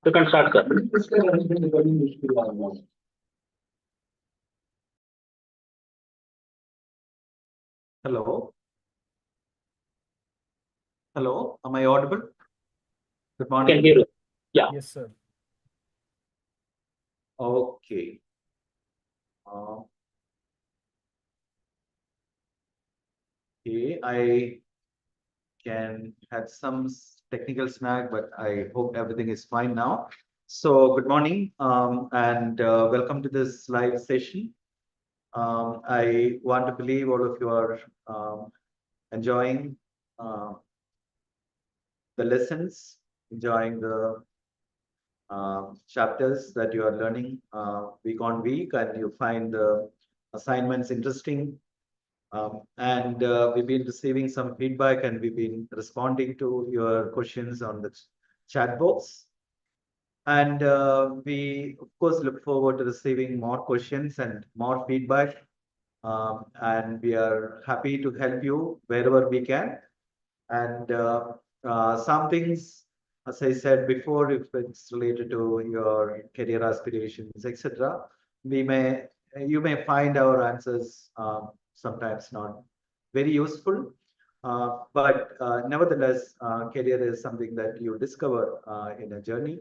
You can start, sir. Hello. Hello. Am I audible? Good morning. Can hear you. Yeah. Yes, sir. Okay. Okay. I can had some technical snag, but I hope everything is fine now. So good morning, and welcome to this live session. I want to believe all of you are enjoying the lessons, enjoying the chapters that you are learning week on week, and you find the assignments interesting. And we've been receiving some feedback, and we've been responding to your questions on the chat box. And we, of course, look forward to receiving more questions and more feedback. And we are happy to help you wherever we can. And some things, as I said before, if it's related to your career aspirations, etc., you may find our answers sometimes not very useful. But nevertheless, career is something that you discover in a journey.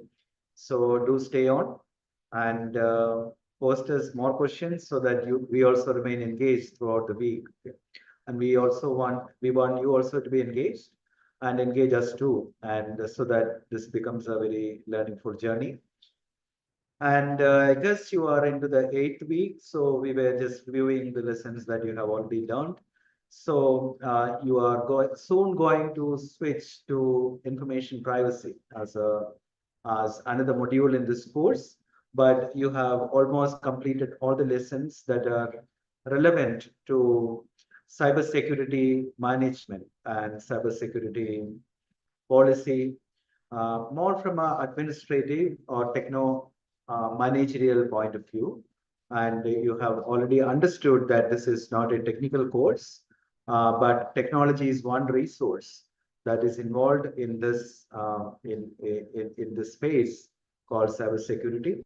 So do stay on and post us more questions so that we also remain engaged throughout the week. And we want you also to be engaged and engage us too, and so that this becomes a very learningful journey. And I guess you are into the 8th week, so we were just reviewing the lessons that you have already learned. So you are soon going to switch to information privacy as another module in this course, but you have almost completed all the lessons that are relevant to cybersecurity management and cybersecurity policy, more from an administrative or techno managerial point of view. And you have already understood that this is not a technical course, but technology is one resource that is involved in this in this space called cybersecurity.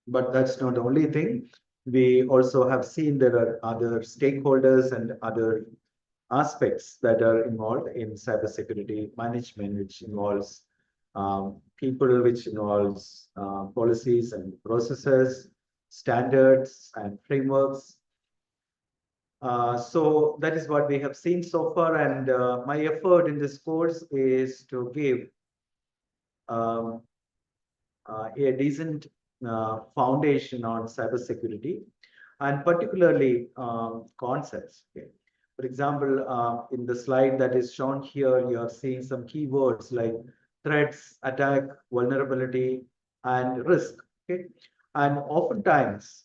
But that's not the only thing. We also have seen there are other stakeholders and other aspects that are involved in cybersecurity management, which involves people, which involves policies and processes, standards and frameworks. So that is what we have seen so far, and my effort in this course is to give a decent foundation on cybersecurity, and particularly concepts. Okay. For example, in the slide that is shown here, you are seeing some keywords like threats, attack, vulnerability, and risk. Okay. And oftentimes,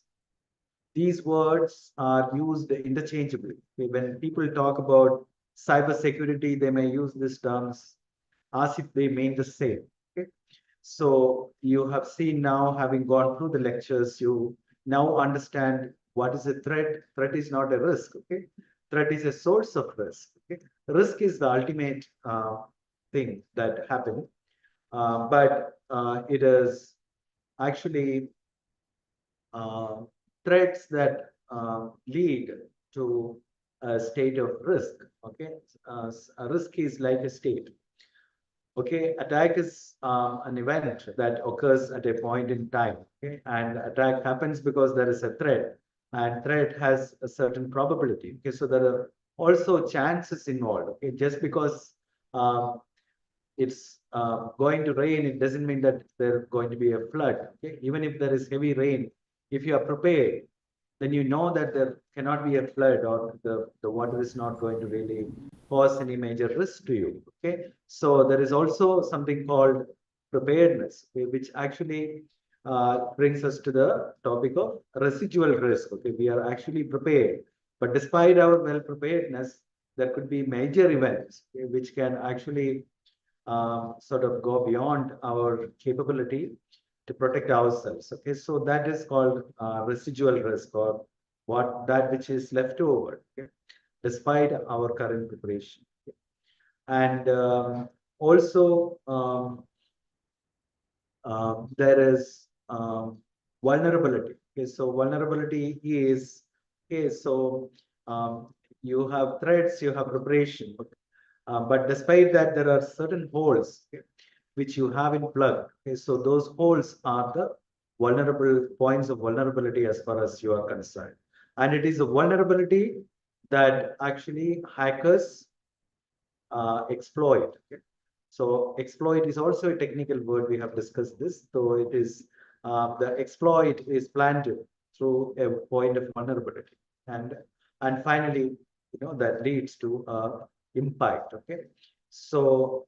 these words are used interchangeably. Okay. When people talk about cybersecurity, they may use these terms as if they mean the same. Okay. So you have seen now, having gone through the lectures, you now understand what is a threat. Threat is not a risk. Okay. Threat is a source of risk. Okay. Risk is the ultimate thing that happened, but it is actually threats that lead to a state of risk. Okay, a risk is like a state. Okay, attack is an event that occurs at a point in time. Okay, and attack happens because there is a threat, and threat has a certain probability. Okay, so there are also chances involved. Okay, just because it's going to rain, it doesn't mean that there's going to be a flood. Okay, even if there is heavy rain, if you are prepared, then you know that there cannot be a flood, or the water is not going to really cause any major risk to you. Okay, so there is also something called preparedness, okay, which actually brings us to the topic of residual risk. Okay, we are actually prepared, but despite our well preparedness, there could be major events, okay, which can actually sort of go beyond our capability to protect ourselves. Okay, so that is called residual risk, or that which is left over, okay, despite our current preparation. Okay. And also there is vulnerability. Okay, so vulnerability is okay. So you have threats, you have preparation, but despite that, there are certain holes, okay, which you haven't plugged. Okay, so those holes are the vulnerable points of vulnerability as far as you are concerned, and it is a vulnerability that actually hackers exploit. Okay? So exploit is also a technical word. We have discussed this. So it is the exploit is planted through a point of vulnerability, and finally, that leads to impact. Okay. So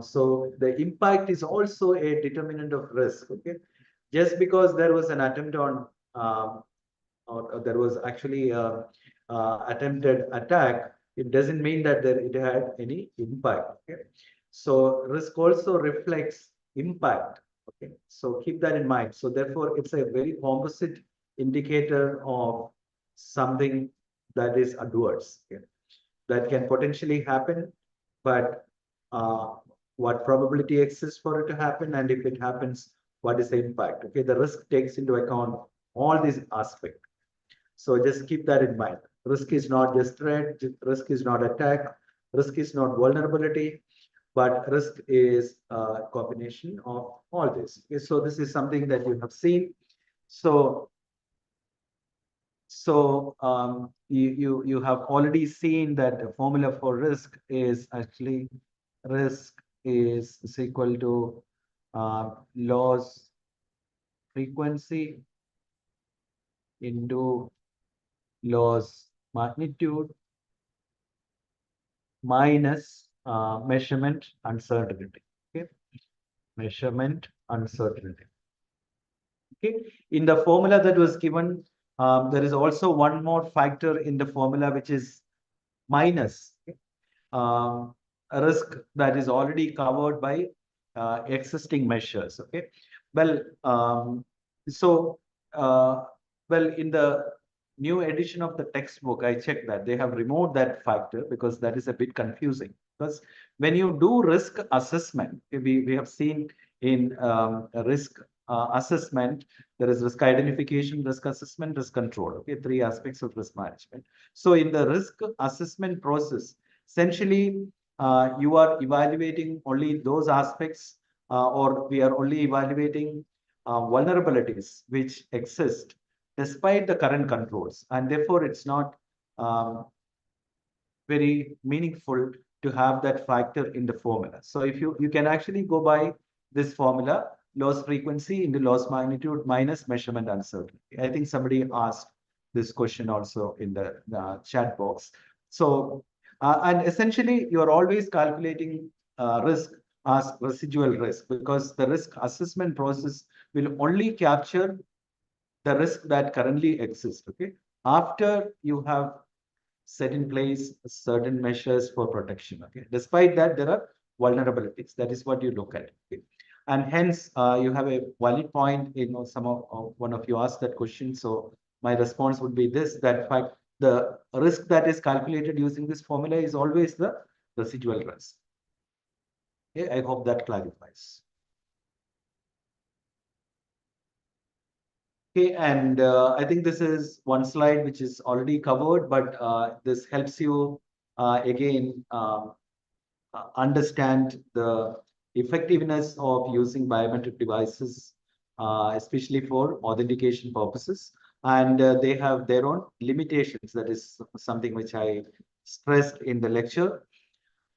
so the impact is also a determinant of risk. Okay. Just because there was an attempt on or there was actually a, attempted attack, it doesn't mean that it had any impact. Okay, so risk also reflects impact. Okay, so keep that in mind. So therefore, it's a very composite indicator of something that is adverse. Okay, that can potentially happen, but uh, what probability exists for it to happen, and if it happens, what is the impact? Okay, the risk takes into account all these aspects. So just keep that in mind. Risk is not just threat, risk is not attack, risk is not vulnerability, but risk is a combination of all this. Okay, so this is something that you have seen. So you have already seen that the formula for risk is actually risk is equal to loss frequency into loss magnitude minus measurement uncertainty. Okay, measurement uncertainty. Okay, in the formula that was given, there is also one more factor in the formula which is minus a risk that is already covered by existing measures. Okay, well, so well, in the new edition of the textbook, I checked that they have removed that factor because that is a bit confusing. Because when you do risk assessment, we have seen in a risk assessment, there is risk identification, risk assessment, risk control. Okay, three aspects of risk management. So in the risk assessment process, essentially, you are evaluating only those aspects, or we are only evaluating vulnerabilities which exist despite the current controls, and therefore it's not um, very meaningful to have that factor in the formula. So if you can actually go by this formula, loss frequency into loss magnitude minus measurement uncertainty. I think somebody asked this question also in the chat box. So and essentially you're always calculating risk as residual risk, because the risk assessment process will only capture the risk that currently exists. Okay, after you have set in place certain measures for protection. Okay, despite that, there are vulnerabilities. That is what you look at. Okay, and hence you have a valid point. Some of one of you asked that question. So my response would be this: that fact, the risk that is calculated using this formula is always the residual risk. Okay, I hope that clarifies. Okay, and I think this is one slide which is already covered, but this helps you again understand the effectiveness of using biometric devices, especially for authentication purposes. And they have their own limitations. That is something which I stressed in the lecture.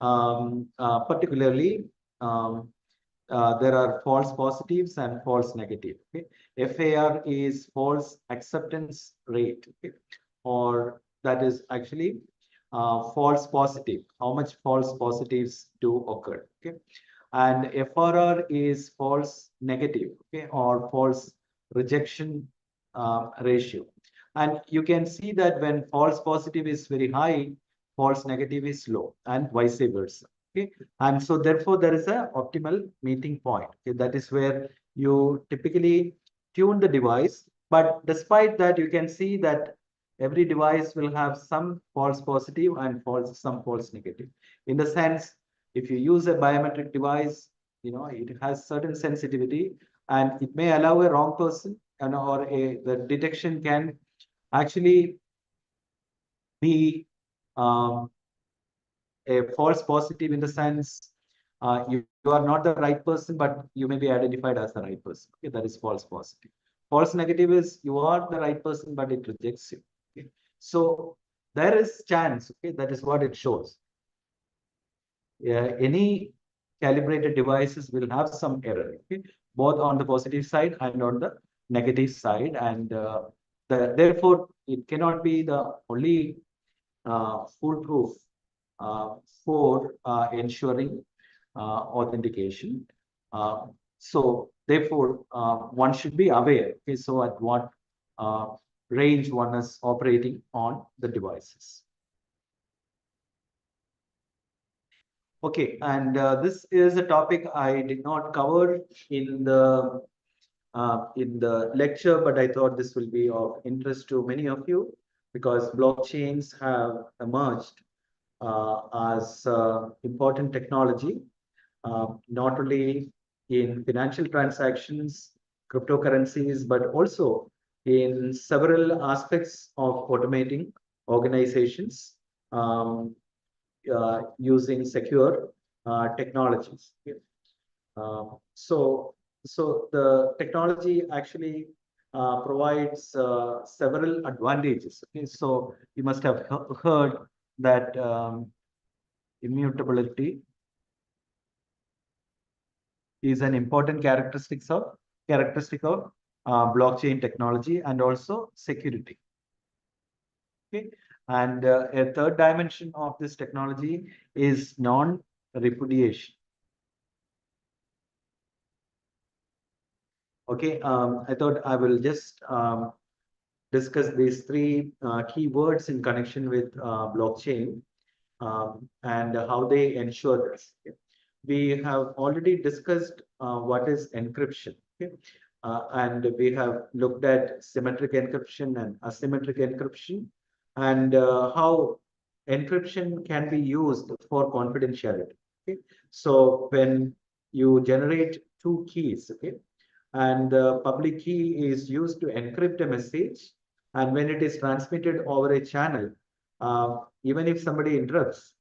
Particularly, there are false positives and false negative. Okay? FAR is false acceptance rate, okay? Or that is actually false positive. How much false positives do occur? Okay, and FRR is false negative. Okay, or false rejection ratio. And you can see that when false positive is very high, false negative is low, and vice versa. Okay, and so therefore there is a optimal meeting point. Okay, that is where you typically tune the device. But despite that, you can see that every device will have some false positive and some false negative. In the sense, if you use a biometric device, it has certain sensitivity, and it may allow a wrong person, and or the detection can actually be um, a false positive in the sense you are not the right person, but you may be identified as the right person. Okay, that is false positive. False negative is you are the right person, but it rejects you. Okay. So there is chance. Okay, that is what it shows. Any calibrated devices will have some error, okay, both on the positive side and on the negative side, and therefore it cannot be the only foolproof uh, for ensuring authentication. So therefore, one should be aware, okay, so at what uh, range one is operating on the devices. Okay, and this is a topic I did not cover in the lecture, but I thought this will be of interest to many of you because blockchains have emerged as important technology, not only in financial transactions, cryptocurrencies, but also in several aspects of automating organizations. Using secure technologies. So, so the technology actually provides several advantages. Okay, so you must have heard that immutability is an important characteristic of blockchain technology and also security. Okay. And a third dimension of this technology is non-repudiation. Okay, I thought I will just discuss these three key words in connection with blockchain and how they ensure this. Okay. We have already discussed what is encryption. Okay. And we have looked at symmetric encryption and asymmetric encryption and how encryption can be used for confidentiality. Okay. So when you generate two keys, okay, and the public key is used to encrypt a message, and when it is transmitted over a channel, even if somebody interrupts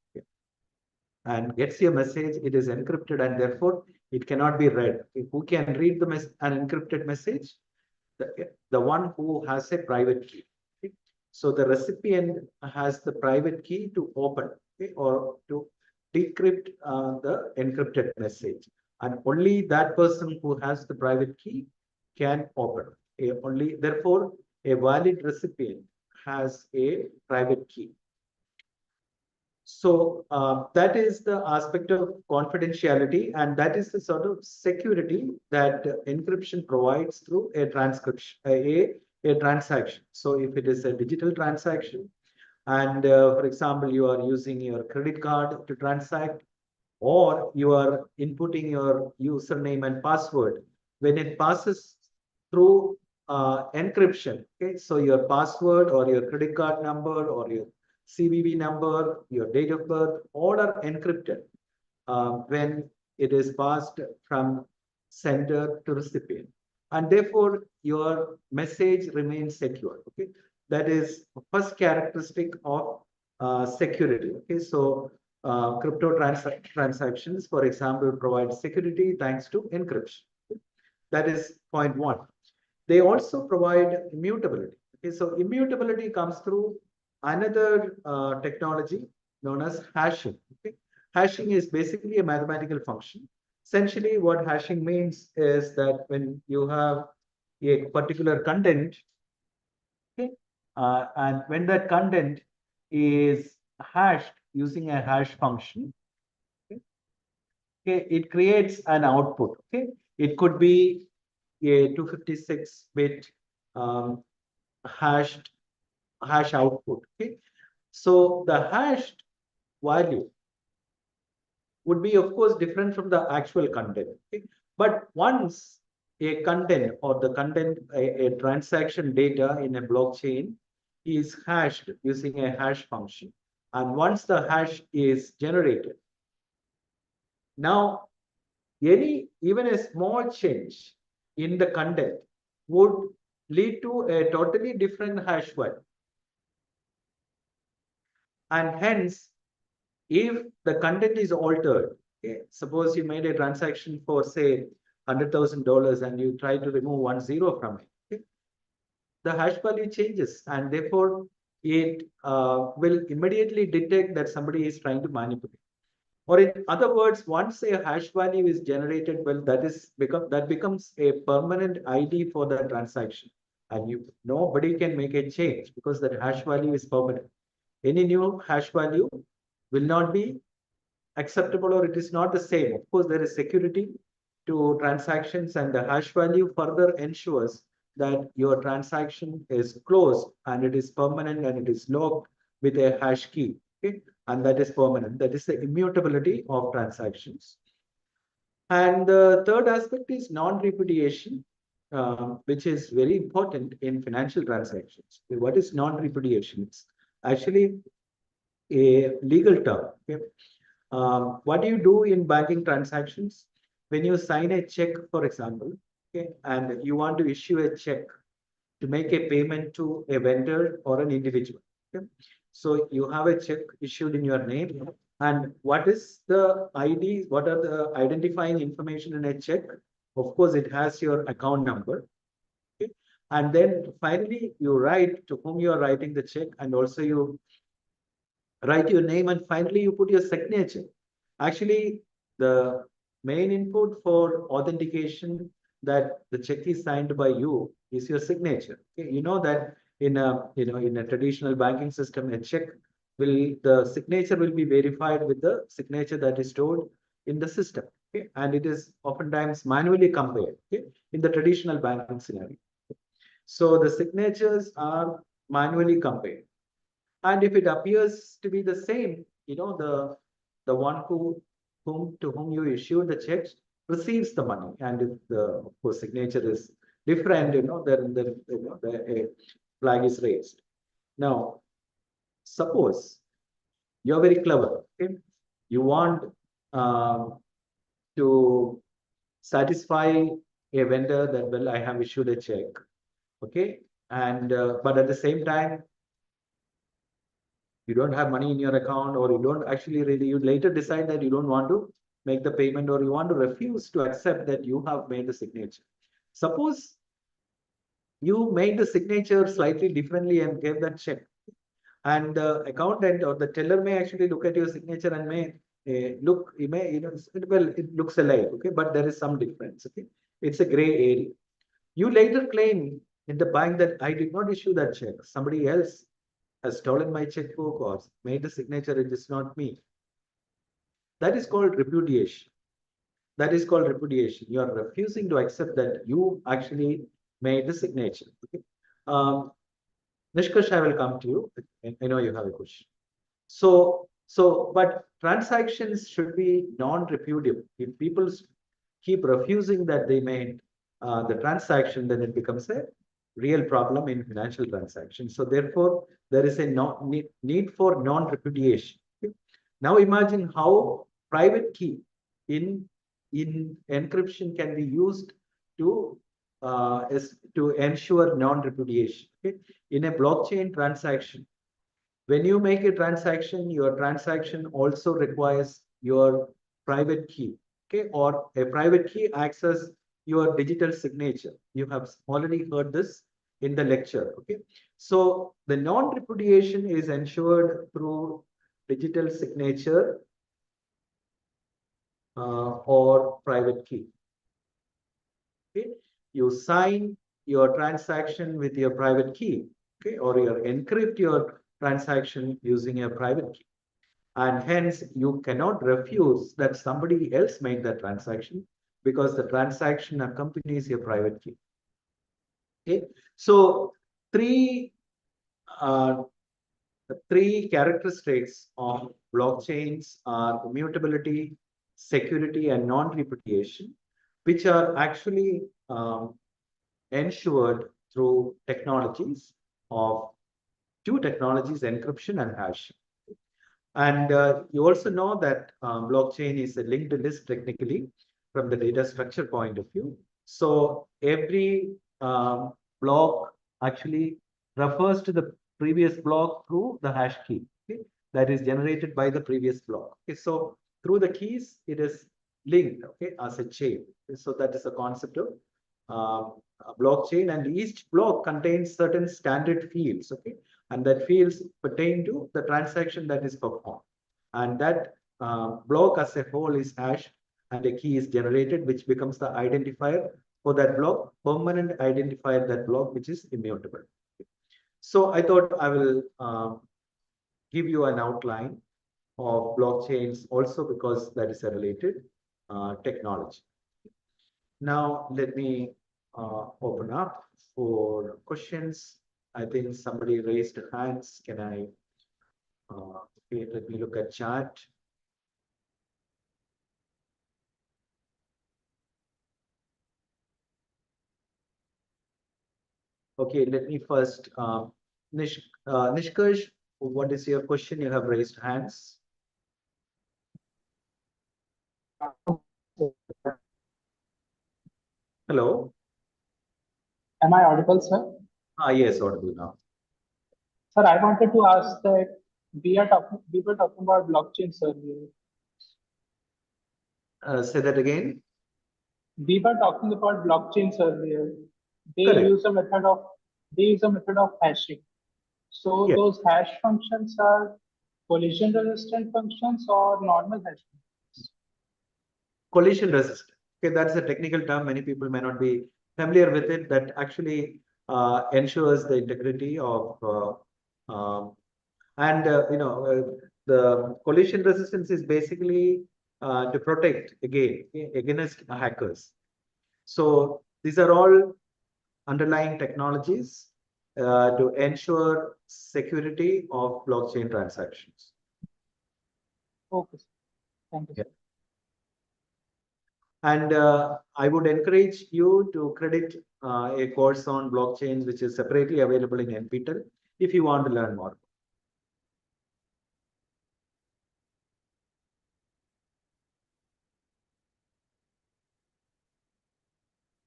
and gets your message, it is encrypted and therefore it cannot be read. Who can read an encrypted message? The one who has a private key. Okay? So the recipient has the private key to open, okay, or to decrypt the encrypted message. And only that person who has the private key can open. Only therefore, a valid recipient has a private key. So that is the aspect of confidentiality, and that is the sort of security that encryption provides through a transcription, a transaction. So if it is a digital transaction, and for example, you are using your credit card to transact, or you are inputting your username and password, when it passes through encryption, okay, so your password or your credit card number or your CVV number, your date of birth, all are encrypted when it is passed from sender to recipient. And therefore, your message remains secure. Okay, that is first characteristic of security. Okay, so crypto transactions, for example, provide security thanks to encryption. That is point one. They also provide immutability. Okay, so immutability comes through another technology known as hashing. Okay? Hashing is basically a mathematical function. Essentially, what hashing means is that when you have a particular content, okay, and when that content is hashed using a hash function, okay, okay, it creates an output. Okay, it could be a 256-bit hashed hash output. Okay, so the hashed value would be, of course, different from the actual content. Okay? But once a content or the content, a transaction data in a blockchain is hashed using a hash function, and once the hash is generated, now even a small change in the content would lead to a totally different hash value. And hence, if the content is altered, okay, suppose you made a transaction for say $100,000 and you try to remove 1 0 from it, okay, the hash value changes, and therefore it will immediately detect that somebody is trying to manipulate. Or in other words, once a hash value is generated, well, that becomes a permanent ID for the transaction, and nobody can make a change because that hash value is permanent. Any new hash value will not be acceptable, or it is not the same. Of course, there is security to transactions, and the hash value further ensures that your transaction is closed and it is permanent and it is locked with a hash key. Okay? And that is permanent. That is the immutability of transactions. And the third aspect is non-repudiation, which is very important in financial transactions. What is non-repudiation? It's actually a legal term. Okay? What do you do in banking transactions? When you sign a check, for example, okay, and you want to issue a check to make a payment to a vendor or an individual. Okay? So you have a check issued in your name, and what is the ID? What are the identifying information in a check? Of course, it has your account number. Okay? And then finally, you write to whom you are writing the check, and also you write your name, and finally you put your signature. Actually, the main input for authentication that the check is signed by you is your signature. Okay? You know that in a traditional banking system, a check the signature will be verified with the signature that is stored in the system. Okay? And it is oftentimes manually compared, okay, in the traditional banking scenario. So the signatures are manually compared. And if it appears to be the same, the one to whom you issue the checks receives the money, and if the of course signature is different, then the flag is raised. Now, suppose you're very clever, okay? You want to satisfy a vendor that, well, I have issued a check, okay, and but at the same time you don't have money in your account, or you don't actually really, you later decide that you don't want to make the payment, or you want to refuse to accept that you have made the signature. Suppose you made the signature slightly differently and gave that check, and the accountant or the teller may actually look at your signature and may well, it looks alike, okay, but there is some difference, okay. It's a gray area. You later claim in the bank that I did not issue that check, somebody else has stolen my checkbook or made the signature, it is not me. That is called repudiation. That is called repudiation. You are refusing to accept that you actually made the signature. Okay. Nishkash, I will come to you. I know you have a question. But transactions should be non-repudiable. If people keep refusing that they made the transaction, then it becomes a real problem in financial transactions. So therefore, there is a need for non-repudiation. Okay? Now imagine how private key in encryption can be used to ensure non-repudiation. Okay? In a blockchain transaction, when you make a transaction, your transaction also requires your private key. Okay, or a private key acts as your digital signature. You have already heard this in the lecture. Okay, so the non-repudiation is ensured through digital signature or private key. Okay, you sign your transaction with your private key. Okay, or you encrypt your transaction using a private key. And hence, you cannot refuse that somebody else made that transaction because the transaction accompanies your private key. Okay, so uh, three characteristics of blockchains are immutability, security, and non-repudiation, which are actually ensured through technologies of two technologies, encryption and hashing. And you also know that blockchain is a linked list technically from the data structure point of view. So every block actually refers to the previous block through the hash key, okay, that is generated by the previous block. Okay, so through the keys, it is linked, okay, as a chain. Okay, so that is the concept of a blockchain, and each block contains certain standard fields, okay, and that fields pertain to the transaction that is performed, and that block as a whole is hash, and a key is generated, which becomes the identifier for that block, permanent identifier that block, which is immutable. So I thought I will give you an outline of blockchains also, because that is a related technology. Now let me open up for questions. I think somebody raised hands. Can I? Okay, let me look at chat. Okay, let me first, Nishkash, what is your question? You have raised hands. Hello. Am I audible, sir? Yes, audible now. Sir, I wanted to ask that we were talking about blockchains earlier. Say that again. We were talking about blockchains earlier. They Correct. use a method of hashing. So Yes. those hash functions are collision resistant functions or normal hash functions? Collision resistant. Okay, that's a technical term. Many people may not be familiar with it. That actually ensures the integrity of the collision resistance is basically to protect against hackers. So these are all underlying technologies to ensure security of blockchain transactions. Okay, sir. Thank you, sir. And I would encourage you to credit a course on blockchains, which is separately available in NPTEL, if you want to learn more.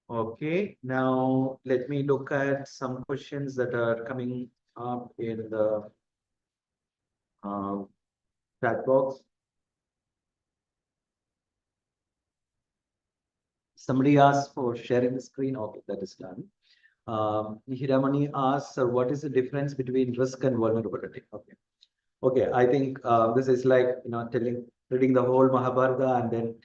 Okay, now let me look at some questions that are coming up in the chat box. Somebody asked for sharing the screen. Okay, that is done. Hiramani asks, "Sir, what is the difference between risk and vulnerability?" Okay. Okay, I think this is like, reading the whole Mahabharata, and then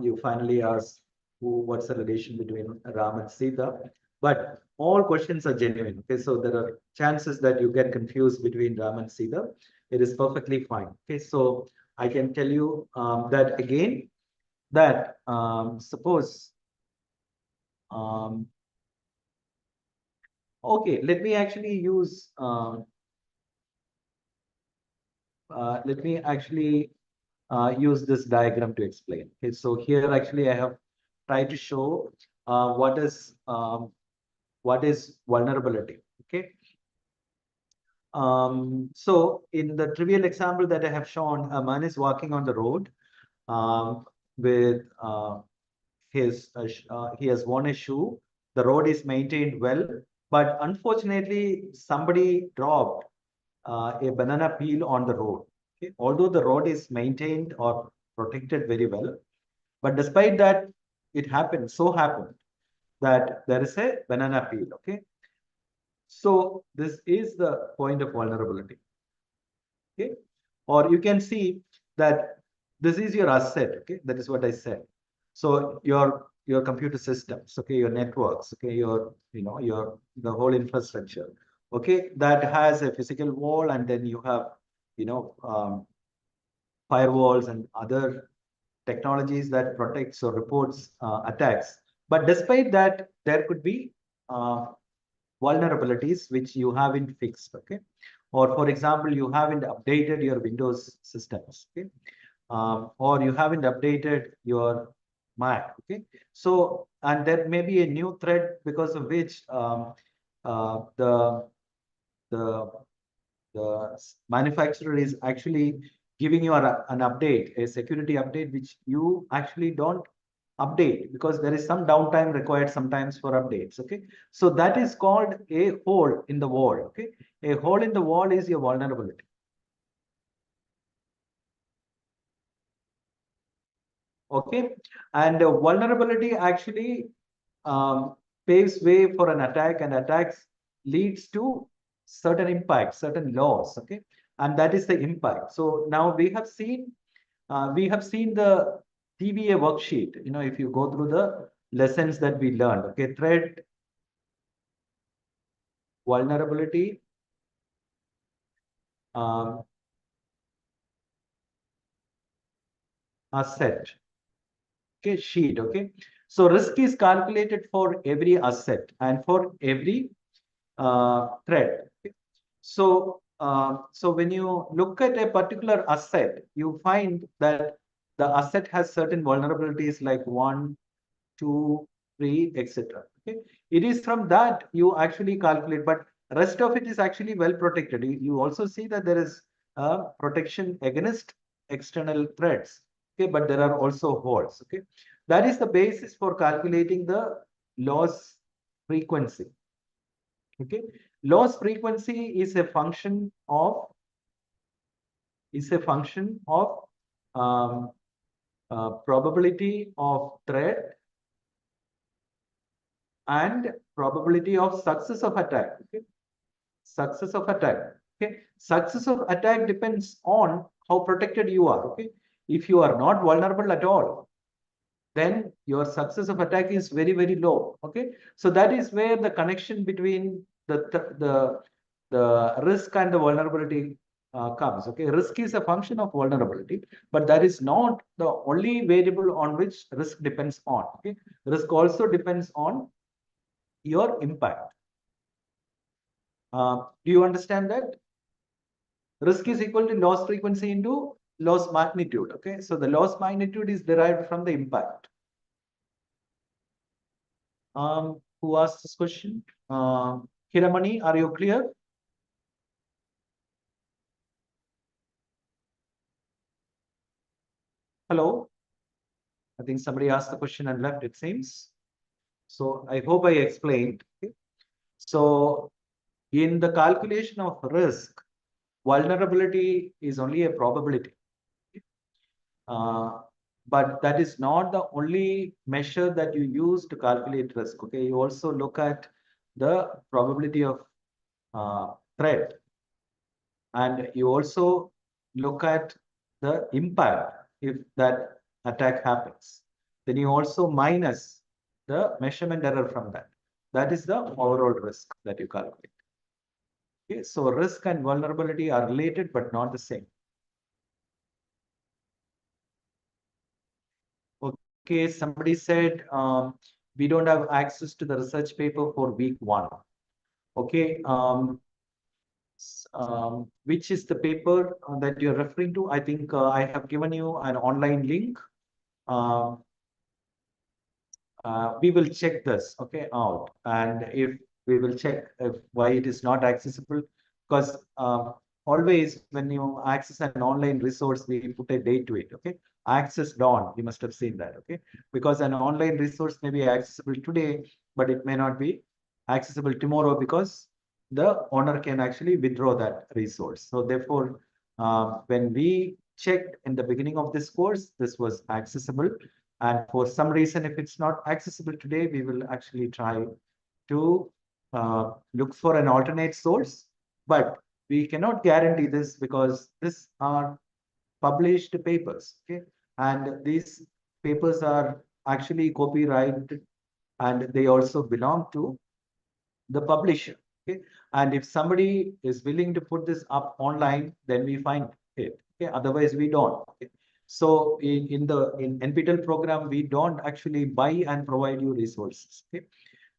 you finally ask what's the relation between Ram and Sita. But all questions are genuine. Okay, so there are chances that you get confused between Ram and Sita. It is perfectly fine. Okay, so I can tell you that again, that suppose, okay, let me actually use use this diagram to explain. Okay, so here actually I have tried to show what is vulnerability. Okay. So in the trivial example that I have shown, a man is walking on the road with he has worn a shoe. The road is maintained well, but unfortunately somebody dropped a banana peel on the road. Okay? Although the road is maintained or protected very well, but despite that, it happened that there is a banana peel. Okay, so this is the point of vulnerability. Okay, or you can see that this is your asset. Okay, that is what I said. So your computer systems, okay, your networks, okay, your the whole infrastructure, okay, that has a physical wall, and then you have firewalls and other technologies that protects or reports attacks. But despite that, there could be vulnerabilities which you haven't fixed. Okay, or for example, you haven't updated your Windows systems. Okay, or you haven't updated your Mac. Okay, so and there may be a new threat because of which the the the manufacturer is actually giving you an update, a security update, which you actually don't update, because there is some downtime required sometimes for updates. Okay, so that is called a hole in the wall. Okay, a hole in the wall is your vulnerability. Okay, and vulnerability actually paves way for an attack, and attacks leads to certain impact, certain loss. Okay, and that is the impact. So now we have seen the TVA worksheet. You know, if you go through the lessons that we learned, okay, threat, vulnerability, asset, okay, sheet. Okay, so risk is calculated for every asset and for every threat. Okay? So when you look at a particular asset, you find that the asset has certain vulnerabilities like 1, 2, 3, etc. Okay, it is from that you actually calculate, but rest of it is actually well protected. You also see that there is protection against external threats. Okay, but there are also holes. Okay, that is the basis for calculating the loss frequency. Okay, loss frequency is a function of um, probability of threat and probability of success of attack. Okay, success of attack. Okay, success of attack depends on how protected you are. Okay, if you are not vulnerable at all, then your success of attack is very, very low. Okay, so that is where the connection between the risk and the vulnerability comes. Okay, risk is a function of vulnerability, but that is not the only variable on which risk depends on. Okay, risk also depends on your impact. Do you understand that? Risk is equal to loss frequency into loss magnitude. Okay, so the loss magnitude is derived from the impact. Who asked this question? Hiramani, are you clear? Hello? I think somebody asked the question and left, it seems. So I hope I explained. Okay. So in the calculation of risk, vulnerability is only a probability. But that is not the only measure that you use to calculate risk. Okay, you also look at the probability of threat, and you also look at the impact if that attack happens. Then you also minus the measurement error from that. That is the overall risk that you calculate. Okay, so risk and vulnerability are related but not the same. Okay, somebody said we don't have access to the research paper for week 1. Okay, which is the paper that you're referring to? I think I have given you an online link. We will check this, okay, out, and if we will check if why it is not accessible, because always when you access an online resource, we put a date to it. Okay, access dawn, you must have seen that. Okay, because an online resource may be accessible today, but it may not be accessible tomorrow because the owner can actually withdraw that resource. So therefore, when we checked in the beginning of this course, this was accessible. And for some reason, if it's not accessible today, we will actually try to look for an alternate source. But we cannot guarantee this because these are published papers. Okay, and these papers are actually copyrighted, and they also belong to the publisher. Okay, and if somebody is willing to put this up online, then we find it. Okay, otherwise we don't. Okay. So in NPTEL program, we don't actually buy and provide you resources. Okay,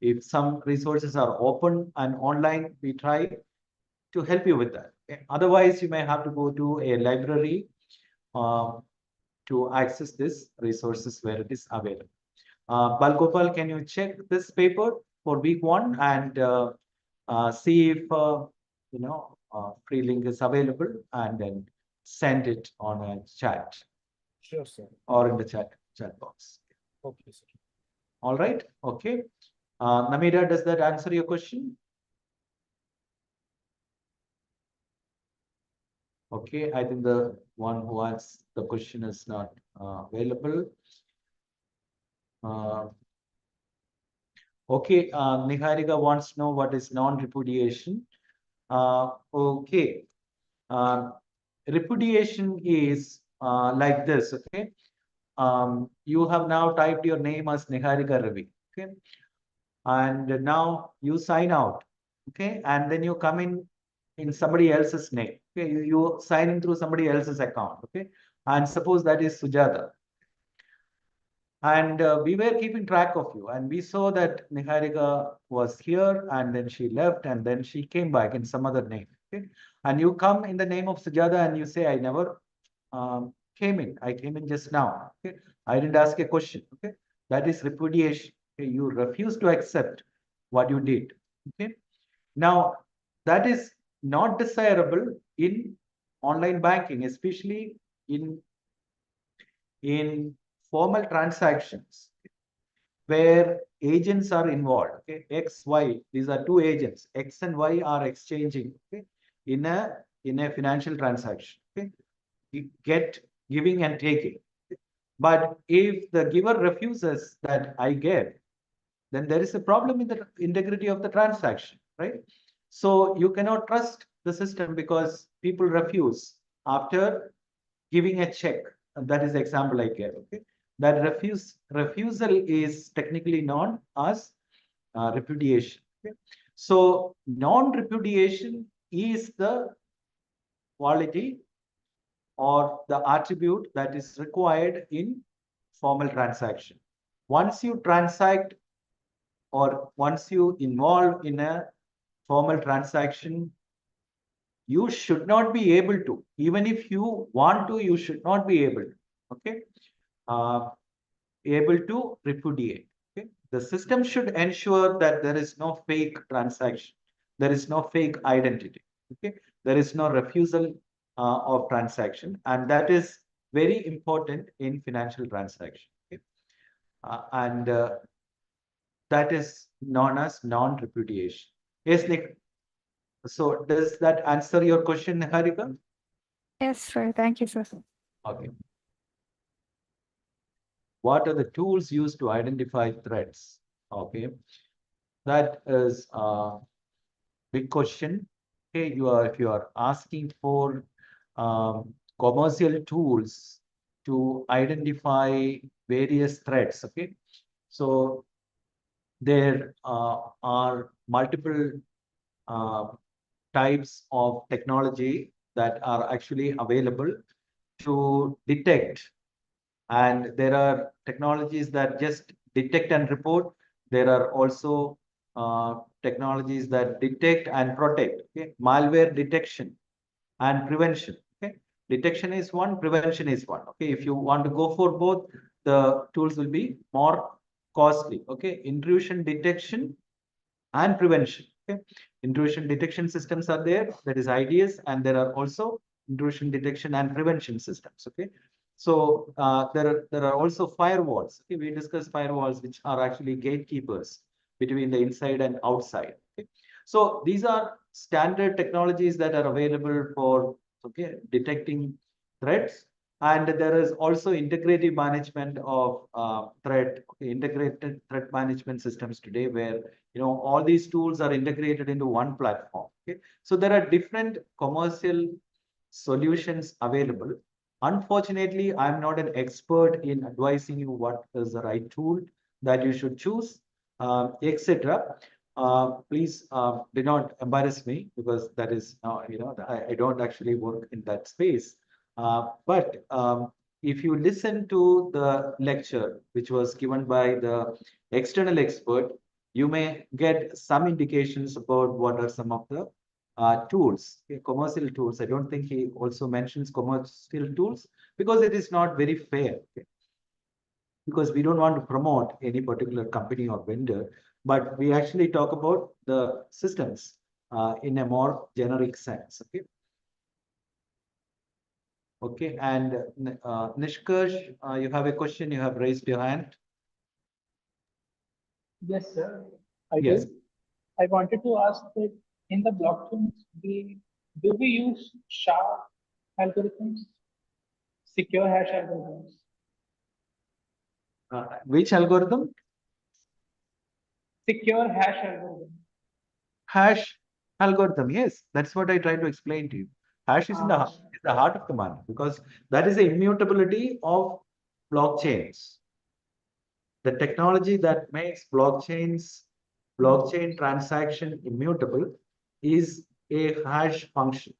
if some resources are open and online, we try to help you with that. Okay. Otherwise, you may have to go to a library to access this resources where it is available. Balgopal, can you check this paper for week 1 and see if free link is available, and then send it on a chat. Sure, sir. Or in the chat box. Okay, sir. All right. Okay. Namita, does that answer your question? Okay, I think the one who asked the question is not available. Okay, Niharika wants to know what is non-repudiation. Okay, repudiation is like this. Okay, you have now typed your name as Niharika Ravi. Okay, and now you sign out. Okay, and then you come in somebody else's name. Okay, you sign in through somebody else's account. Okay, and suppose that is Sujata. And we were keeping track of you, and we saw that Niharika was here, and then she left, and then she came back in some other name. Okay? And you come in the name of Sujata, and you say, "I never came in. I came in just now. Okay? I didn't ask a question." Okay, that is repudiation. Okay? You refuse to accept what you did. Okay, now that is not desirable in online banking, especially in formal transactions where agents are involved. Okay, X, Y, these are two agents. X and Y are exchanging, okay, in a financial transaction. Okay, you get giving and taking. But if the giver refuses that I get, then there is a problem in the integrity of the transaction, right? So you cannot trust the system because people refuse after giving a check. That is the example I gave. Okay, that refusal is technically known as repudiation. Okay? So non-repudiation is the quality or the attribute that is required in formal transaction. Once you transact or once you involve in a formal transaction, you should not be able to, even if you want to, you should not be able to. Okay, able to repudiate. Okay, the system should ensure that there is no fake transaction, there is no fake identity. Okay, there is no refusal of transaction, and that is very important in financial transaction. Okay, and that is known as non-repudiation. Yes, Nick. So does that answer your question, Harika? Yes, sir. Thank you, sir. Okay. What are the tools used to identify threats? Okay, that is a big question. Okay, if you are asking for commercial tools to identify various threats. Okay, so there are multiple uh, types of technology that are actually available to detect, and there are technologies that just detect and report. There are also technologies that detect and protect. Okay, malware detection and prevention. Okay, detection is one, prevention is one. Okay, if you want to go for both, the tools will be more costly. Okay, intrusion detection and prevention. Okay, intrusion detection systems are there, that is IDS, and there are also intrusion detection and prevention systems. Okay, so there are also firewalls. Okay, we discussed firewalls, which are actually gatekeepers between the inside and outside. Okay, so these are standard technologies that are available for detecting threats. And there is also integrative management of integrated threat management systems today, where all these tools are integrated into one platform. Okay, so there are different commercial solutions available. Unfortunately, I'm not an expert in advising you what is the right tool that you should choose, etc. Please do not embarrass me, because that is, I don't actually work in that space. But if you listen to the lecture, which was given by the external expert, you may get some indications about what are some of the tools, okay, commercial tools. I don't think he also mentions commercial tools, because it is not very fair. Okay? Because we don't want to promote any particular company or vendor, but we actually talk about the systems in a more generic sense. Okay. Okay, and Nishkarsh, you have a question, you have raised your hand. Yes, sir. I Yes. do. I wanted to ask that in the blockchains, do we use SHA algorithms, secure hash algorithms? Which algorithm? Secure hash algorithm. Hash algorithm. Yes, that's what I tried to explain to you. Hash is Uh, is the heart of the matter because that is the immutability of blockchains. The technology that makes blockchain transaction immutable is a hash function.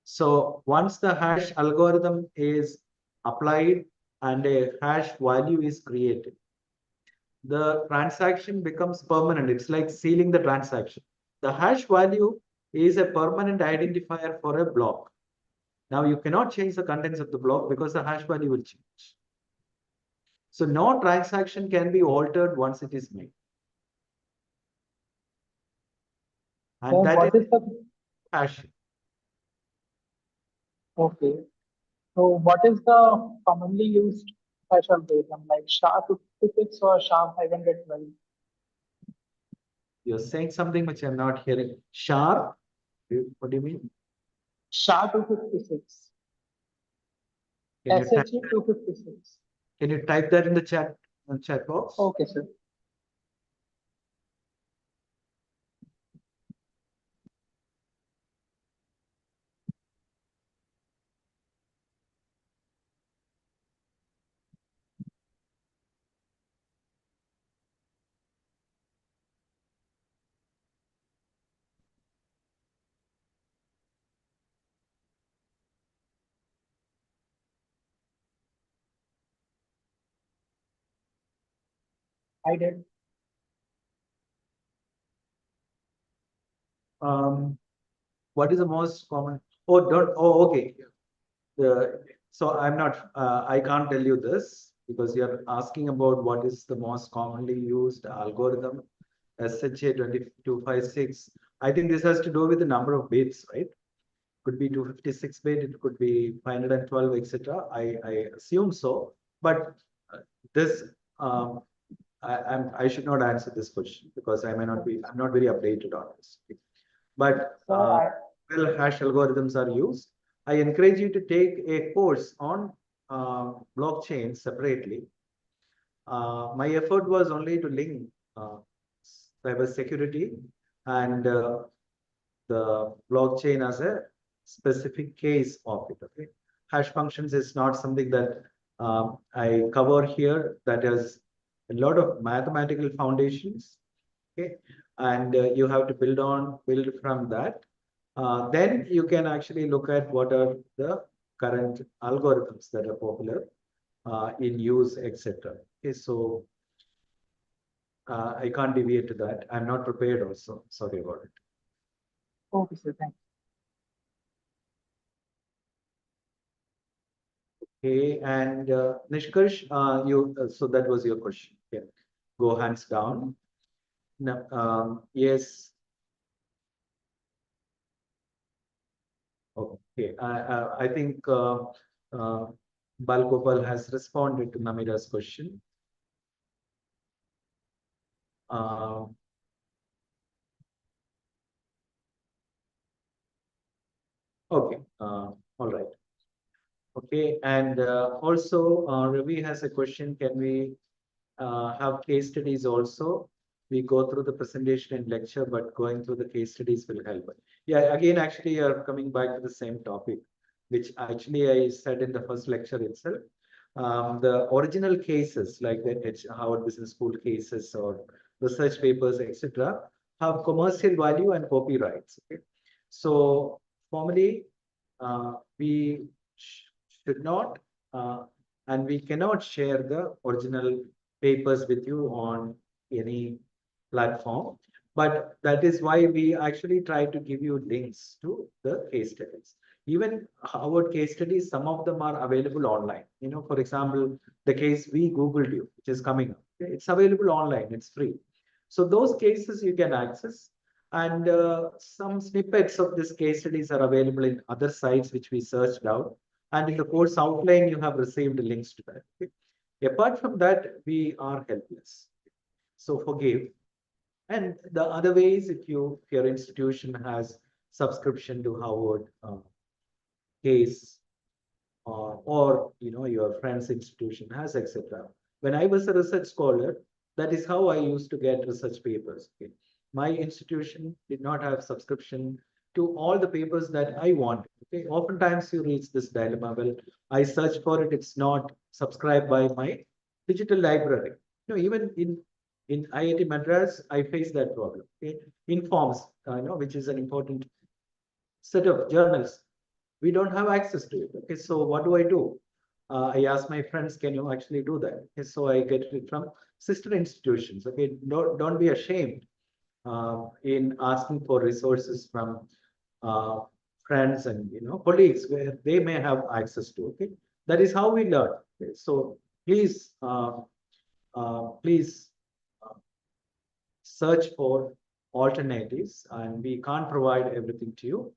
So once the hash algorithm is applied and a hash value is created, the transaction becomes permanent. It's like sealing the transaction. The hash value is a permanent identifier for a block. Now you cannot change the contents of the block because the hash value will change. So no transaction can be altered once it is made. so And that is what is the hash. okay? So what is the commonly used hash algorithm like SHA-256 or SHA-512? You're saying something which I'm not hearing. Sharp? What do you mean? SHA-256, Can you type, SHA-256. can you type that in the chat box? Okay, sir. I did. What is the most common? Oh, don't. Oh, okay. So I'm not. I can't tell you this because you're asking about what is the most commonly used algorithm, SHA 2256. I think this has to do with the number of bits, right? Could be 256 bit, it could be 512, etc. I assume so, but this I should not answer this question because I may not be. I'm not very updated on this. But Sir, well, hash algorithms are used. I encourage you to take a course on blockchain separately. My effort was only to link cyber security and the blockchain as a specific case of it. Okay, hash functions is not something that I cover here. That has a lot of mathematical foundations. Okay, and you have to build from that. Then you can actually look at what are the current algorithms that are popular in use, etc. Okay, so I can't deviate to that. I'm not prepared also. Sorry about it. okay, sir. Thank Okay, and Nishkarsh, you so that was your question. Yeah, go hands down. No, yes. Okay, I think Balgopal has responded to Namira's question. Okay, all right. Okay, and also Ravi has a question. Can we have case studies also? We go through the presentation and lecture, but going through the case studies will help. Yeah, again, actually, you're coming back to the same topic, which actually I said in the first lecture itself. The original cases, like the Harvard Business School cases or research papers, etc., have commercial value and copyrights. Okay? So formally, we should not and we cannot share the original papers with you on any platform. But that is why we actually try to give you links to the case studies. Even Harvard case studies, some of them are available online. You know, for example, the case we Googled you, which is coming up. Okay? It's available online, it's free. So those cases you can access. And some snippets of this case studies are available in other sites which we searched out. And in the course outline, you have received links to that. Okay? Apart from that, we are helpless. So forgive. And the other way is if your institution has subscription to Harvard case, or your friend's institution has, etc. When I was a research scholar, that is how I used to get research papers. Okay? My institution did not have subscription to all the papers that I wanted. Okay, oftentimes you reach this dilemma. Well, I search for it; it's not subscribed by my digital library. Even in IIT Madras, I face that problem. Okay? Informs, which is an important set of journals, we don't have access to it. Okay, so what do I do? I ask my friends, can you actually do that? Okay, so I get it from sister institutions. Okay, don't be ashamed in asking for resources from uh, friends and colleagues where they may have access to. Okay, that is how we learn. Okay? So please uh, search for alternatives, and we can't provide everything to you,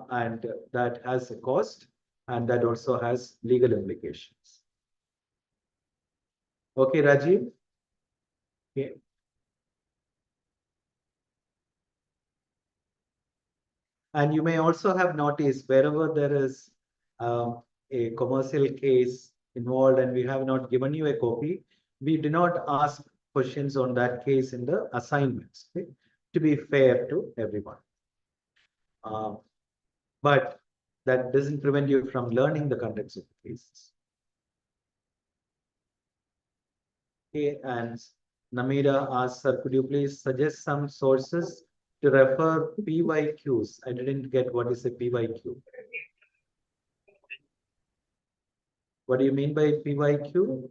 and that has a cost, and that also has legal implications. Okay, Rajiv. Okay. And you may also have noticed wherever there is a commercial case involved and we have not given you a copy, we do not ask questions on that case in the assignments, okay, to be fair to everyone. But that doesn't prevent you from learning the contents of the cases. Okay, and Namira asks, sir, could you please suggest some sources to refer PYQs? I didn't get what is a PYQ. What do you mean by PYQ?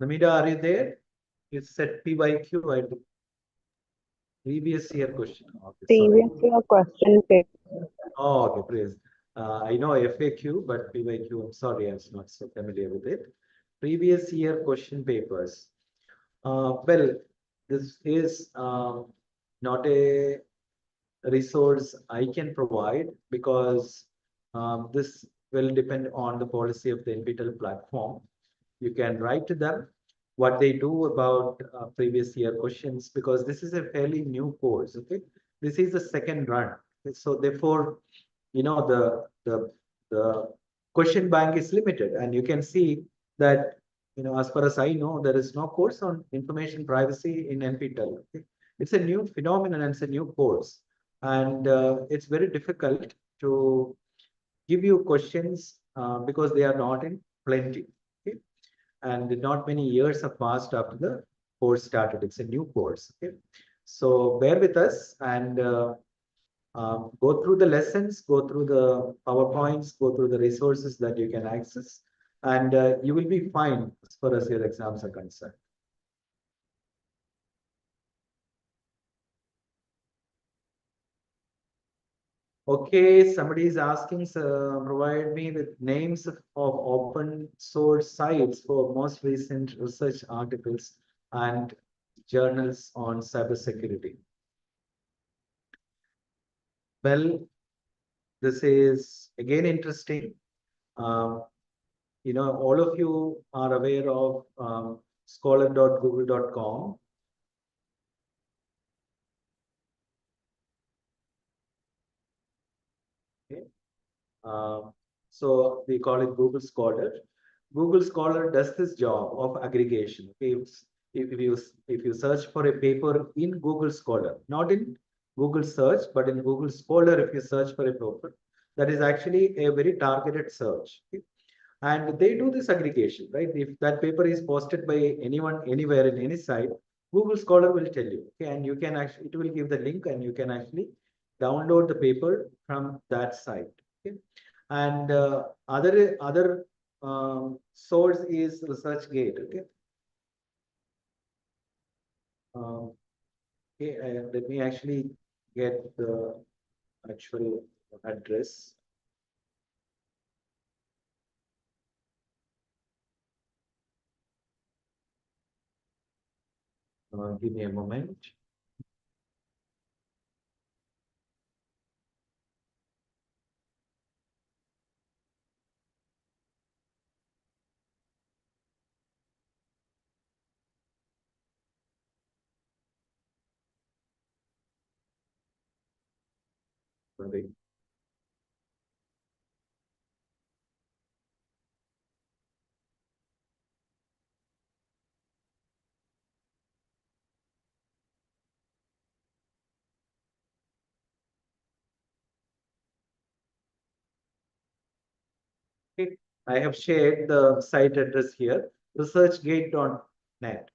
Namira, are you there? You said PYQ. Previous year question. Okay, sorry. Previous year question paper. Oh, okay, please. I know FAQ, but PYQ, I'm sorry, I'm not so familiar with it. Previous year question papers. Well, this is not a resource I can provide because this will depend on the policy of the NPTEL platform. You can write to them what they do about previous year questions, because this is a fairly new course. Okay, this is the second run. Okay? So therefore, the question bank is limited, and you can see that as far as I know, there is no course on information privacy in NPTEL. Okay? It's a new phenomenon and it's a new course, and it's very difficult to give you questions because they are not in plenty. Okay? And not many years have passed after the course started. It's a new course. Okay, so bear with us and go through the lessons, go through the PowerPoints, go through the resources that you can access, and you will be fine as far as your exams are concerned. Okay, somebody is asking, provide me with names of open source sites for most recent research articles and journals on cybersecurity. Well, this is again interesting. All of you are aware of scholar.google.com. Okay. So we call it Google Scholar. Google Scholar does this job of aggregation. Okay, if you search for a paper in Google Scholar, not in Google Search, but in Google Scholar, if you search for a paper, that is actually a very targeted search. Okay? And they do this aggregation, right? If that paper is posted by anyone, anywhere in any site, Google Scholar will tell you. Okay, and you can actually, it will give the link, and you can actually download the paper from that site. Okay, and other source is ResearchGate. Okay, okay, let me actually get the actual address. Give me a moment. Sorry. Okay. I have shared the site address here, researchgate.net.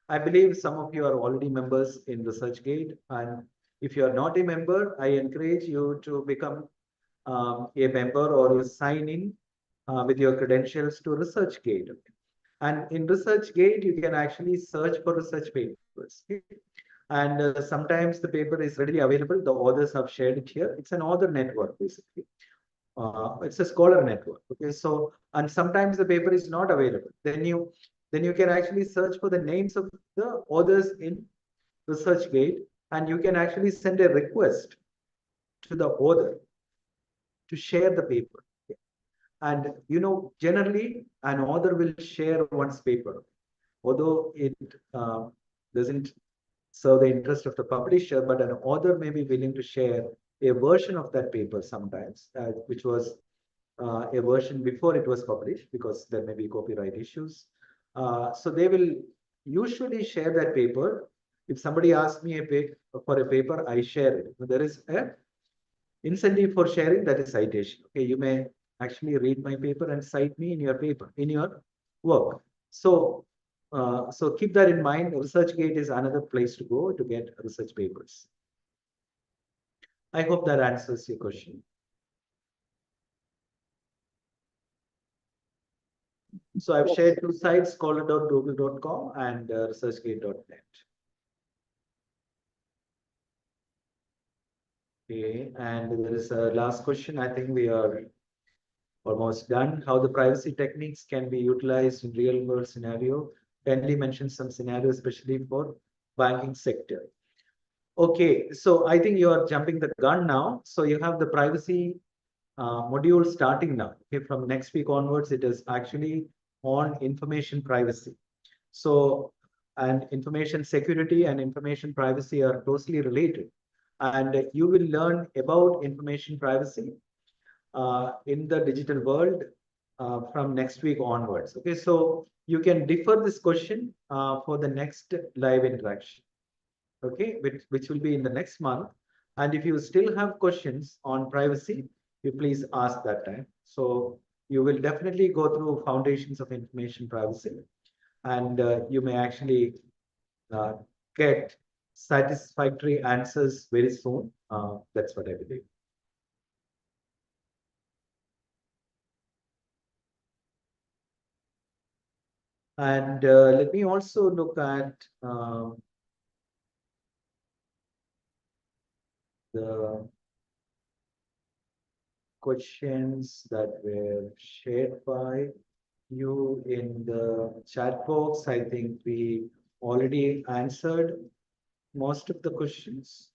I believe some of you are already members in ResearchGate, and if you are not a member, I encourage you to become a member or you sign in with your credentials to ResearchGate. And in ResearchGate, you can actually search for research papers. And sometimes the paper is readily available. The authors have shared it here. It's an author network, basically. It's a scholar network. Okay, so and sometimes the paper is not available. Then you can actually search for the names of the authors in ResearchGate, and you can actually send a request to the author to share the paper. And generally an author will share one's paper, although it doesn't serve the interest of the publisher, but an author may be willing to share a version of that paper sometimes, which was a version before it was published, because there may be copyright issues. So they will usually share that paper. If somebody asks me for a paper, I share it. There is a incentive for sharing, that is citation. Okay, you may actually read my paper and cite me in your paper, in your work. So keep that in mind. ResearchGate is another place to go to get research papers. I hope that answers your question. So I've shared two sites, scholar.google.com and researchgate.net. Okay, and there is a last question. I think we are almost done. How the privacy techniques can be utilized in real world scenario. Kindly mention some scenarios, especially for banking sector. Okay, so I think you are jumping the gun now. So you have the privacy module starting now. Okay, from next week onwards, it is actually on information privacy. So, and information security and information privacy are closely related. And you will learn about information privacy in the digital world from next week onwards. Okay, so you can defer this question for the next live interaction. Okay, which will be in the next month. And if you still have questions on privacy, you please ask that time. So you will definitely go through foundations of information privacy, and you may actually get satisfactory answers very soon. That's what I believe. And let me also look at the questions that were shared by you in the chat box. I think we already answered most of the questions.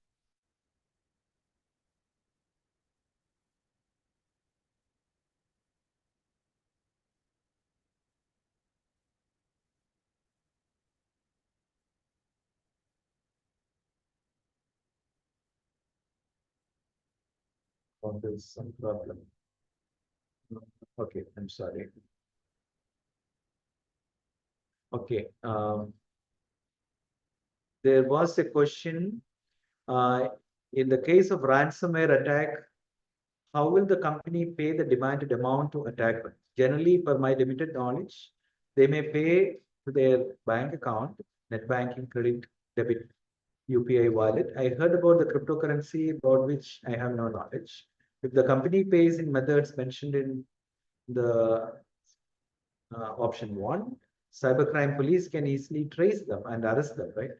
Oh, there's some problem. Okay, I'm sorry. Okay, there was a question in the case of ransomware attack. How will the company pay the demanded amount to attacker? Generally, per my limited knowledge, they may pay to their bank account, net banking, credit, debit, UPI wallet. I heard about the cryptocurrency, about which I have no knowledge. If the company pays in methods mentioned in the option 1, cybercrime police can easily trace them and arrest them, right?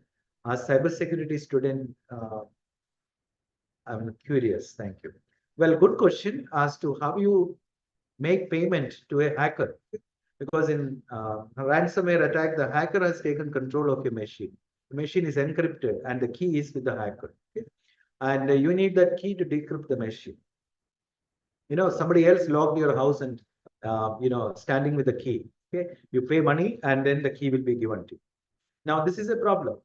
As cybersecurity student, I'm curious. Thank you. Well, good question as to how you make payment to a hacker. Because in a ransomware attack, the hacker has taken control of your machine. The machine is encrypted and the key is with the hacker. Okay? And you need that key to decrypt the machine. Somebody else logged your house and, standing with the key. Okay, you pay money and then the key will be given to you. Now, this is a problem.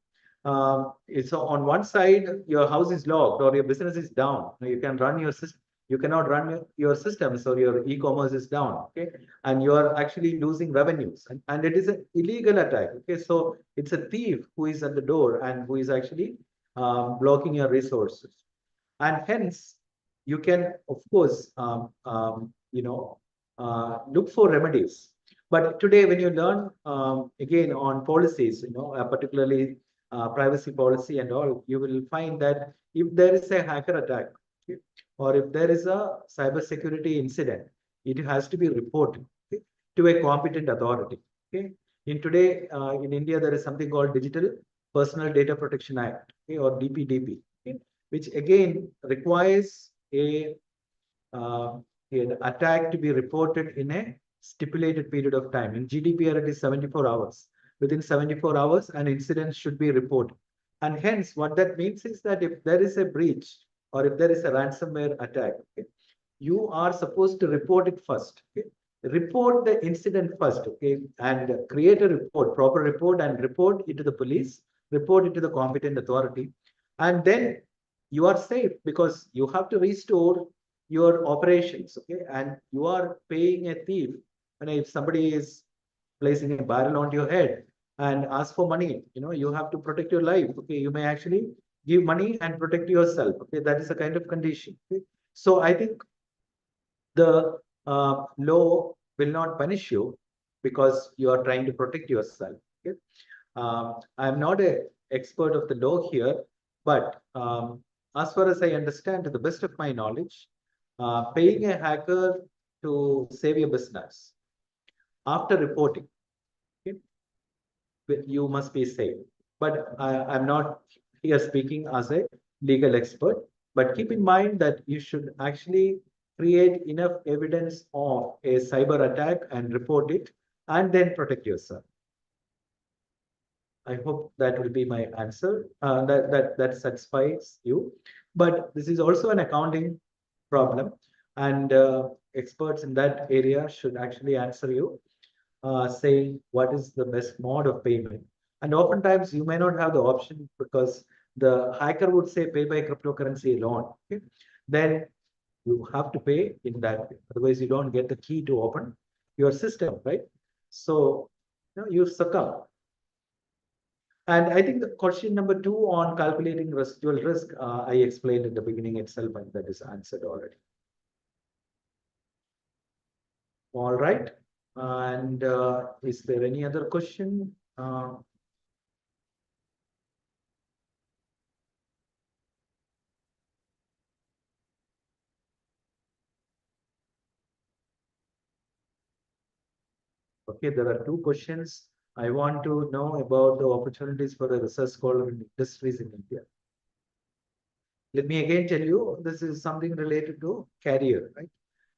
it's on one side, your house is locked or your business is down. You can run your system. You cannot run your systems or your e-commerce is down. Okay. And you are actually losing revenues and it is an illegal attack. Okay. So it's a thief who is at the door and who is actually blocking your resources. And hence, you can, of course, look for remedies. But today, when you learn again on policies, particularly privacy policy and all, you will find that if there is a hacker attack, okay, or if there is a cybersecurity incident, it has to be reported, okay, to a competent authority. Okay. In India, there is something called Digital Personal Data Protection Act, okay, or DPDP, okay, which again requires uh, an attack to be reported in a stipulated period of time. In GDPR, it is 74 hours. Within 74 hours, an incident should be reported. And hence, what that means is that if there is a breach or if there is a ransomware attack, okay, you are supposed to report it first. Okay? Report the incident first, okay, and create a report, proper report, and report it to the police, report it to the competent authority, and then you are safe because you have to restore your operations, okay, and you are paying a thief. And if somebody is placing a barrel onto your head and ask for money, you have to protect your life. Okay, you may actually give money and protect yourself. Okay, that is a kind of condition. Okay? So I think the law will not punish you because you are trying to protect yourself. Okay? I'm not an expert of the law here, but as far as I understand, to the best of my knowledge, paying a hacker to save your business after reporting, okay, you must be safe. But I'm not here speaking as a legal expert, but keep in mind that you should actually create enough evidence of a cyber attack and report it and then protect yourself. I hope that will be my answer. That satisfies you. But this is also an accounting problem, and experts in that area should actually answer you, saying what is the best mode of payment. And oftentimes you may not have the option because the hacker would say pay by cryptocurrency alone. Okay? Then you have to pay in that way. Otherwise, you don't get the key to open your system, right? So you succumb. And I think the question number 2 on calculating residual risk, I explained in the beginning itself, and that is answered already. All right. And is there any other question? Okay, there are 2 questions. I want to know about the opportunities for a research scholar in industries in India. Let me again tell you, this is something related to career, right?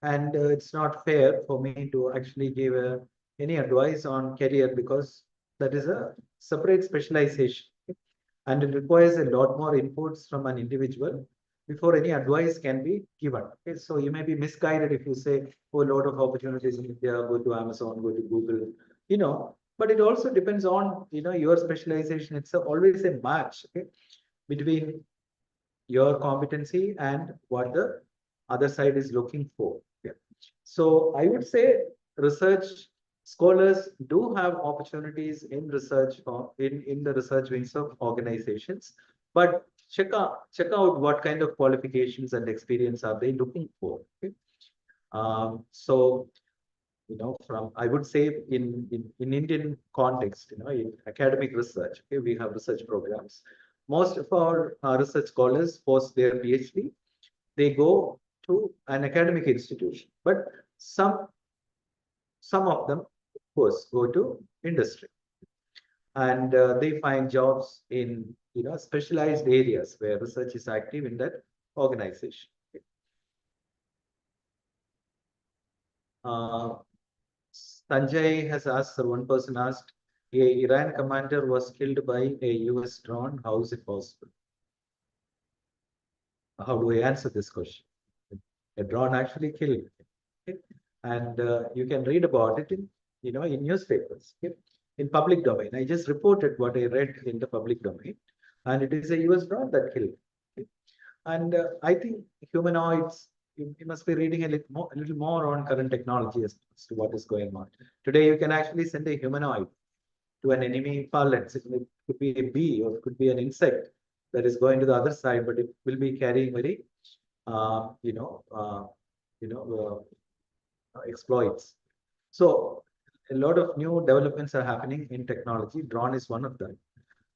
And it's not fair for me to actually give any advice on career because that is a separate specialization. Okay? And it requires a lot more inputs from an individual before any advice can be given. Okay? So you may be misguided if you say, oh, a lot of opportunities in India, go to Amazon, go to Google, but it also depends on, your specialization. It's always a match, okay, between your competency and what the other side is looking for. Yeah. So I would say research scholars do have opportunities in research or in the research wings of organizations, but check out what kind of qualifications and experience are they looking for. Okay? So from I would say in Indian context, in academic research, okay, we have research programs. Most of our research scholars post their PhD, they go to an academic institution, but some of them, of course, go to industry, and they find jobs in specialized areas where research is active in that organization. Sanjay has asked, or one person asked, a Iran commander was killed by a US drone. How is it possible? How do I answer this question? A drone actually killed him. Okay? And you can read about it in newspapers, okay? In public domain. I just reported what I read in the public domain. and it is a US drone that killed. Okay. And I think humanoids, you must be reading a little more on current technology as to what is going on. Today, you can actually send a humanoid to an enemy phalanx. It could be a bee or it could be an insect that is going to the other side, but it will be carrying very, uh, you know, uh, exploits. So a lot of new developments are happening in technology. Drone is one of them,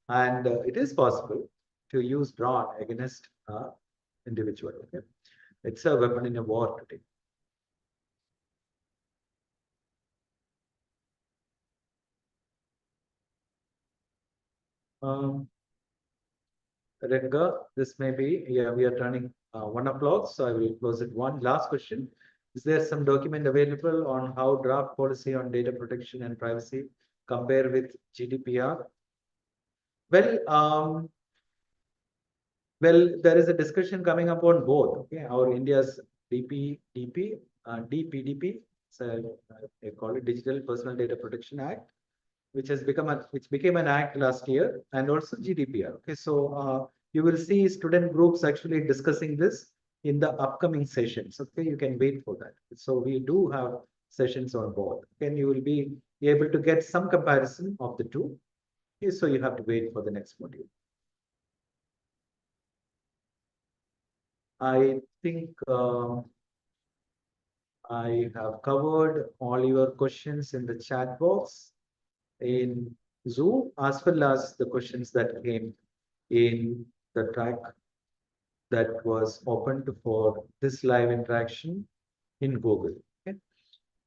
and it is possible to use drone against individual. Okay? It's a weapon in a war today. Renga, this may be, yeah, we are turning 1 o'clock, so I will close it. One last question. Is there some document available on how draft policy on data protection and privacy compare with GDPR? Well, there is a discussion coming up on both. Okay, our India's DPDP, so they call it Digital Personal Data Protection Act, which became an act last year, and also GDPR. Okay, so you will see student groups actually discussing this in the upcoming sessions. Okay, you can wait for that. So we do have sessions on both, and you will be able to get some comparison of the two. Okay, so you have to wait for the next module. I think I have covered all your questions in the chat box in Zoom, as well as the questions that came in the track that was opened for this live interaction in Google. Okay?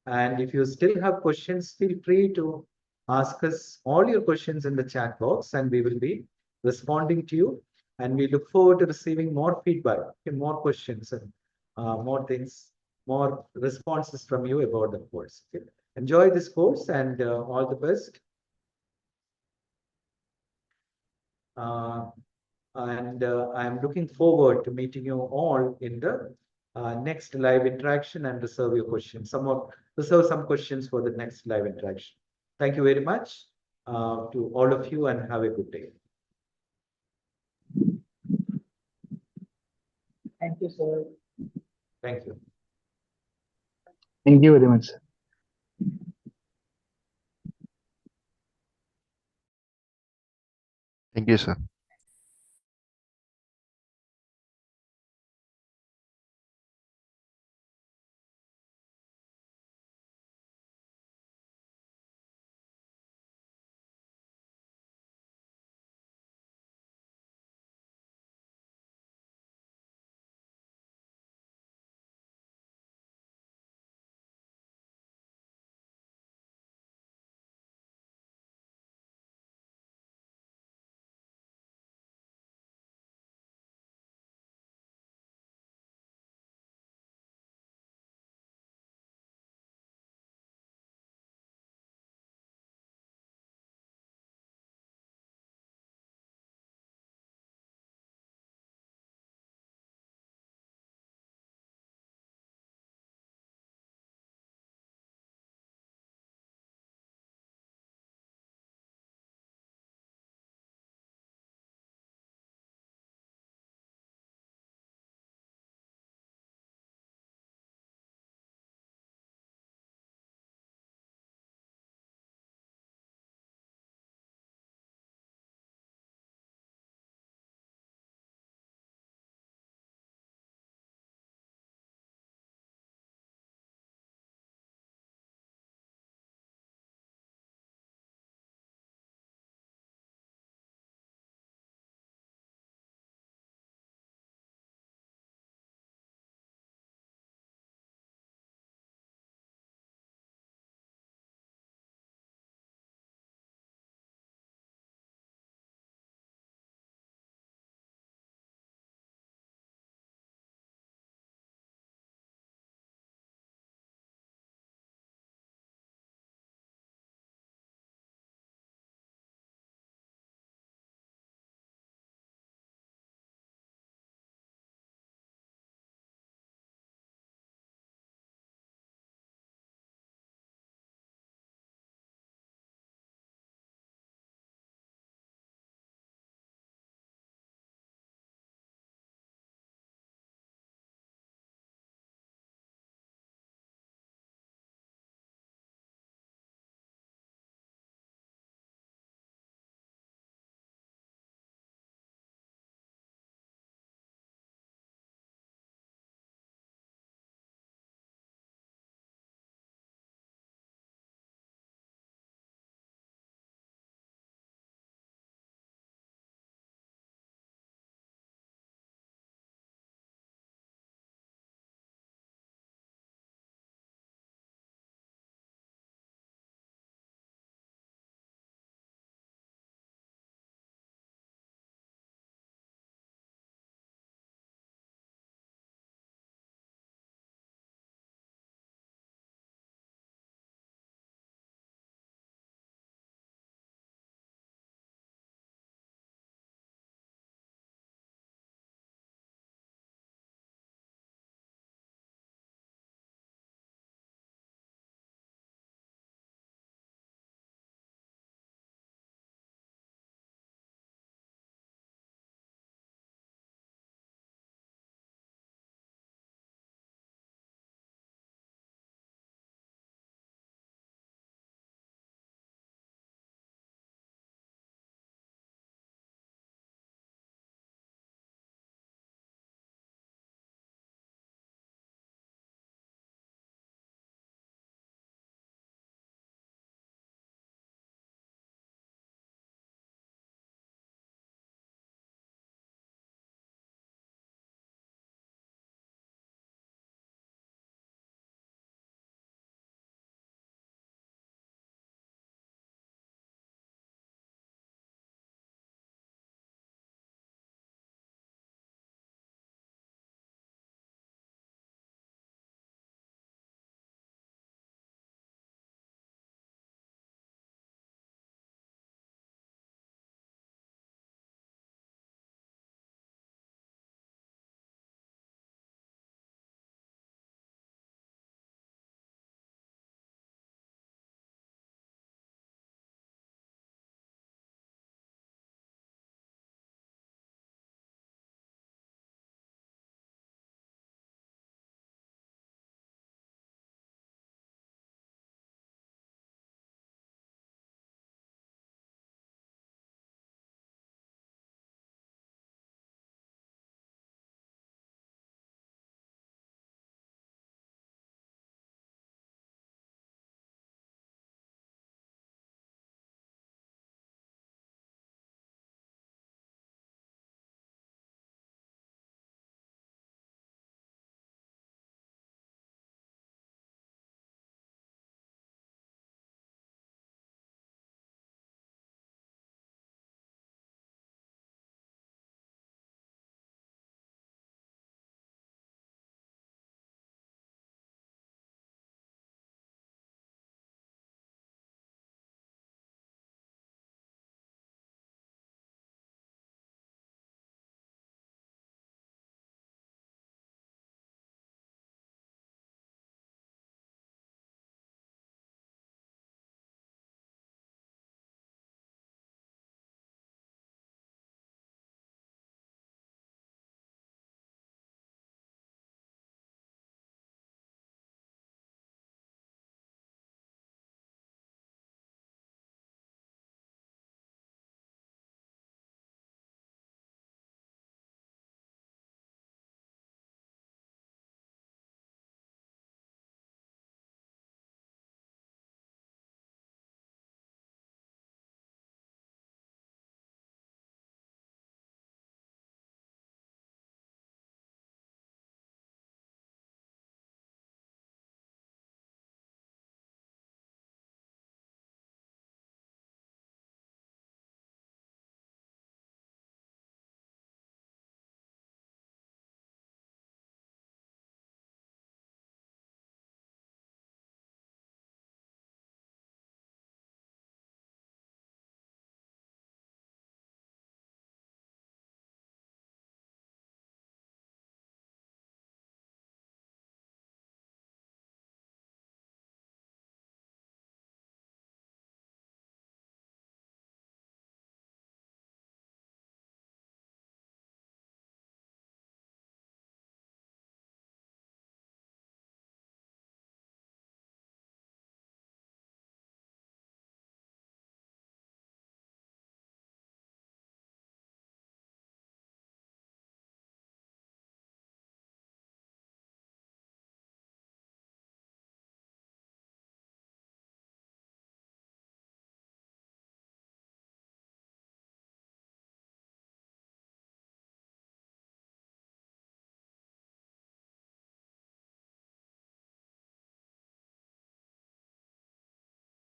And if you still have questions, feel free to ask us all your questions in the chat box, and we will be responding to you. And we look forward to receiving more feedback, okay, more questions, and more things, more responses from you about the course. Okay? Enjoy this course, and all the best. And I'm looking forward to meeting you all in the next live interaction and reserve your questions. Reserve some questions for the next live interaction. Thank you very much to all of you, and have a good day. Thank you, sir. Thank you. Thank you very much. Thank you, sir.